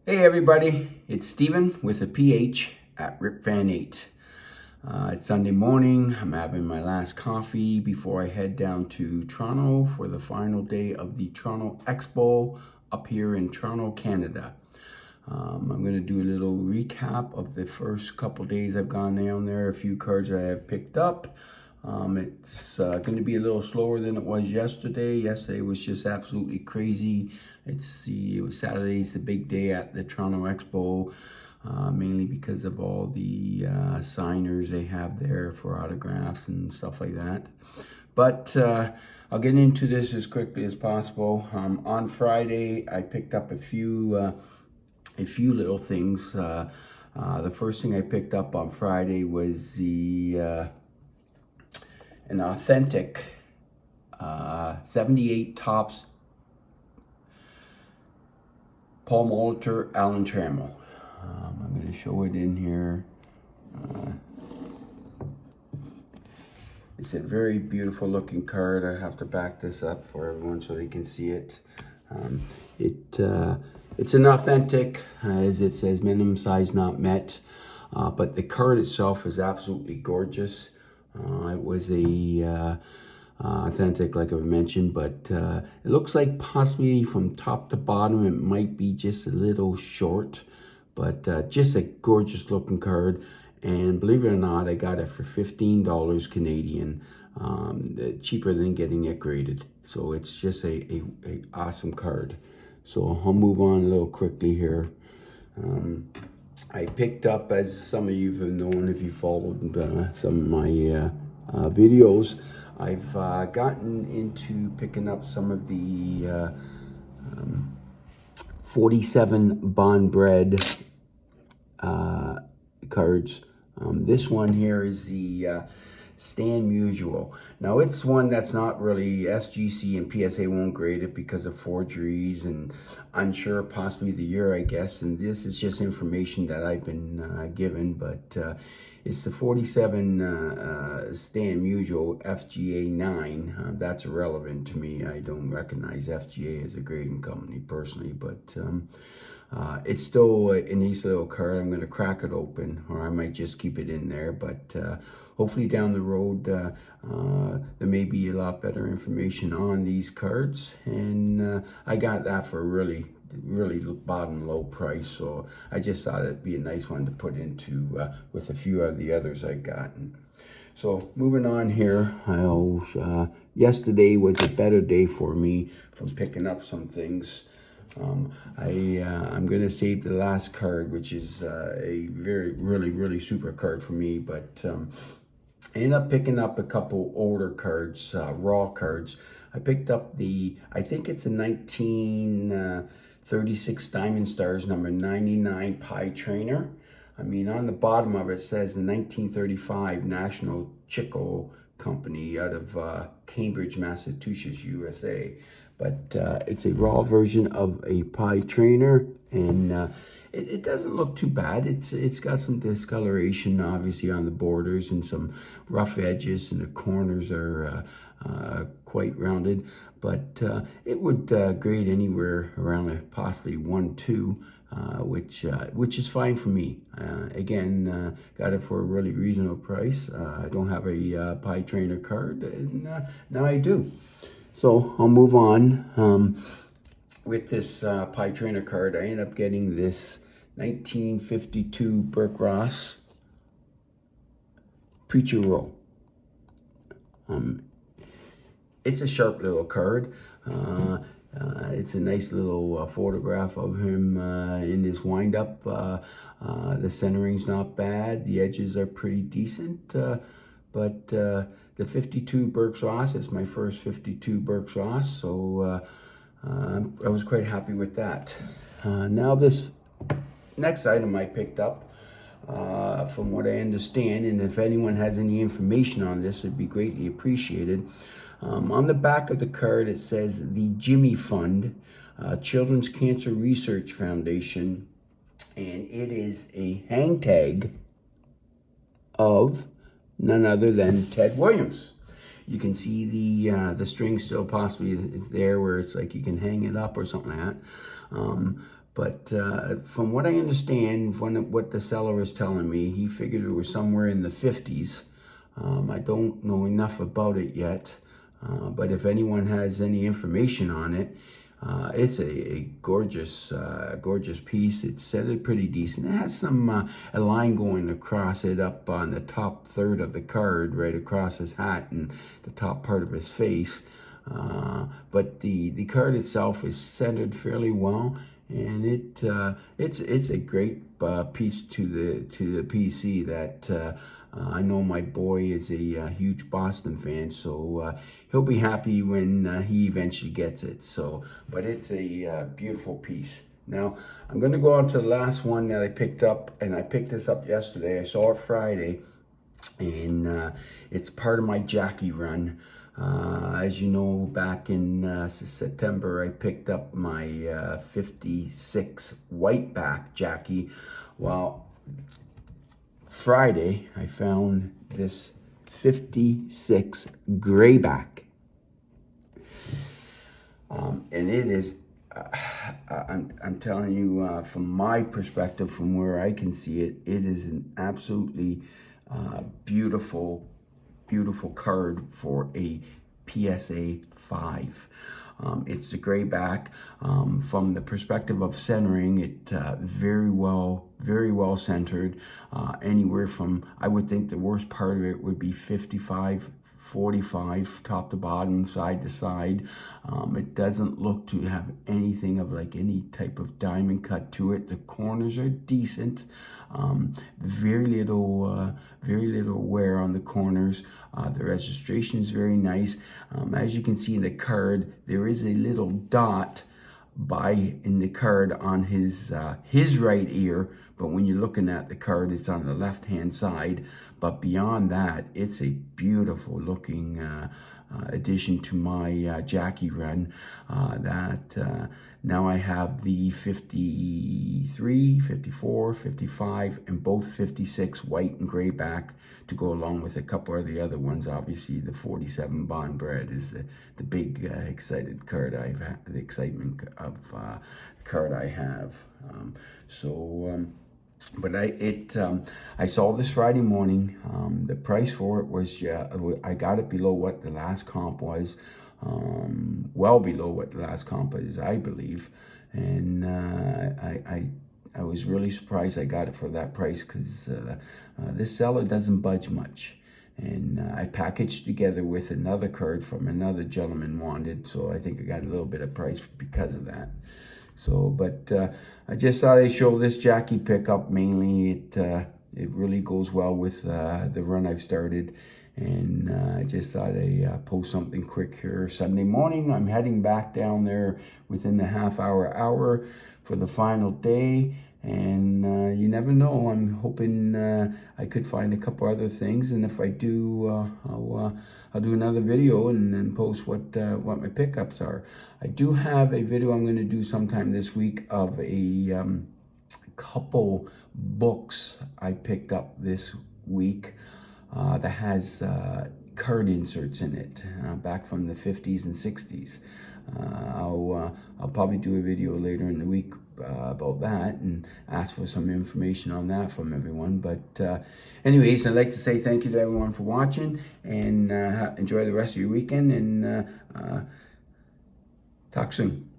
Hey everybody, it's Steven with a PH at RipFan8. It's Sunday morning. I'm having my last coffee before I head down to Toronto for the final day of the Toronto Expo up here in Toronto, Canada. I'm going to do a little recap of the first couple days I've gone down there, a few cards I have picked up. It's going to be a little slower than it was yesterday. Yesterday was just absolutely crazy. It was Saturday's the big day at the Toronto Expo, mainly because of all the signers they have there for autographs and stuff like that. But I'll get into this as quickly as possible. On Friday, I picked up a few little things. The first thing I picked up on Friday was an authentic 78 Topps Paul Molitor Alan Trammell. I'm going to show it in here. It's a very beautiful looking card. I have to back this up for everyone so they can see it. It's an authentic, as it says, minimum size not met. But the card itself is absolutely gorgeous. It was a authentic, like I mentioned, but it looks like possibly from top to bottom it might be just a little short, but just a gorgeous looking card. And believe it or not, I got it for $15 Canadian, cheaper than getting it graded. So it's just a awesome card. So I'll move on a little quickly here. I picked up, as some of you have known if you followed some of my videos, I've gotten into picking up some of the 47 Bond Bread cards. This one here is the Stan Musial. Now it's one that's not really, SGC and PSA won't grade it because of forgeries and unsure possibly the year, I guess, and this is just information that I've been given, but it's the 47 Stan Musial FGA 9. That's irrelevant to me. I don't recognize FGA as a grading company personally, but it's still a nice little card. I'm going to crack it open, or I might just keep it in there, but hopefully down the road there may be a lot better information on these cards, and I got that for a really bottom low price, so I just thought it'd be a nice one to put into with a few of the others I got. So moving on here, yesterday was a better day for me from picking up some things. I'm going to save the last card, which is a really super card for me, but I ended up picking up a couple older cards, raw cards. I picked up I think it's a 1936 Diamond Stars number 99 Pie Trainer. I mean, on the bottom of it says the 1935 National Chico Company out of Cambridge, Massachusetts, USA. But it's a raw version of a Pie Trainer, and it doesn't look too bad. It's got some discoloration, obviously, on the borders and some rough edges, and the corners are quite rounded. But it would grade anywhere around possibly 1-2. Which is fine for me. Again, got it for a really reasonable price. I don't have a Pie Trainer card, and now I do. So I'll move on. With this Pie Trainer card, I end up getting this 1952 Burke Ross Preacher Row. It's a sharp little card. It's a nice little photograph of him in his wind-up. The centering's not bad. The edges are pretty decent. But the 52 Burke Ross, it's my first 52 Burke Ross, so I was quite happy with that. Now this next item I picked up, from what I understand, and if anyone has any information on this, it'd be greatly appreciated. On the back of the card, it says the Jimmy Fund, Children's Cancer Research Foundation, and it is a hang tag of none other than Ted Williams. You can see the string still possibly there where it's like you can hang it up or something like that. But from what I understand, from what the seller is telling me, he figured it was somewhere in the 50s. I don't know enough about it yet, but if anyone has any information on it, it's a gorgeous, gorgeous piece. It's setted pretty decent. It has some a line going across it up on the top third of the card, right across his hat and the top part of his face. But the card itself is centered fairly well, and it's a great piece to the PC that. I know my boy is a huge Boston fan, so he'll be happy when he eventually gets it. So, but it's a beautiful piece. Now, I'm going to go on to the last one that I picked up, and I picked this up yesterday. I saw it Friday, and it's part of my Jackie run. As you know, back in September, I picked up my 56 whiteback Jackie. Well, Friday, I found this 56 grayback. And it is, I'm telling you, from my perspective, from where I can see it, it is an absolutely beautiful, beautiful card for a PSA 5. It's the grayback. From the perspective of centering, it very well centered. Anywhere from, I would think the worst part of it would be 55, 45, top to bottom, side to side. It doesn't look to have anything of like any type of diamond cut to it. The corners are decent. Very little wear on the corners. The registration is very nice. As you can see in the card, there is a little dot in the card on his right ear, but when you're looking at the card, it's on the left hand side. But beyond that, it's a beautiful looking addition to my Jackie run. Now I have the 53, 54, 55, and both 56 white and gray back to go along with a couple of the other ones. Obviously, the 47 Bond Bread is the big excited card the excitement of card I have. But I saw this Friday morning. The price for it was, I got it below what the last comp was, well below what the last comp is, I believe. And I was really surprised I got it for that price, because this seller doesn't budge much. And I packaged together with another card from another gentleman wanted, so I think I got a little bit of price because of that. So, but I just thought I'd show this Jackie pickup. Mainly, it really goes well with the run I've started, and I just thought I'd post something quick here. Sunday morning, I'm heading back down there within the hour for the final day. And you never know. I'm hoping I could find a couple other things, and if I do, I'll do another video and post what my pickups are. I do have a video I'm going to do sometime this week of a couple books I picked up this week that has card inserts in it, back from the 50s and 60s. I'll probably do a video later in the week about that and ask for some information on that from everyone. But anyways, I'd like to say thank you to everyone for watching, and enjoy the rest of your weekend, and talk soon.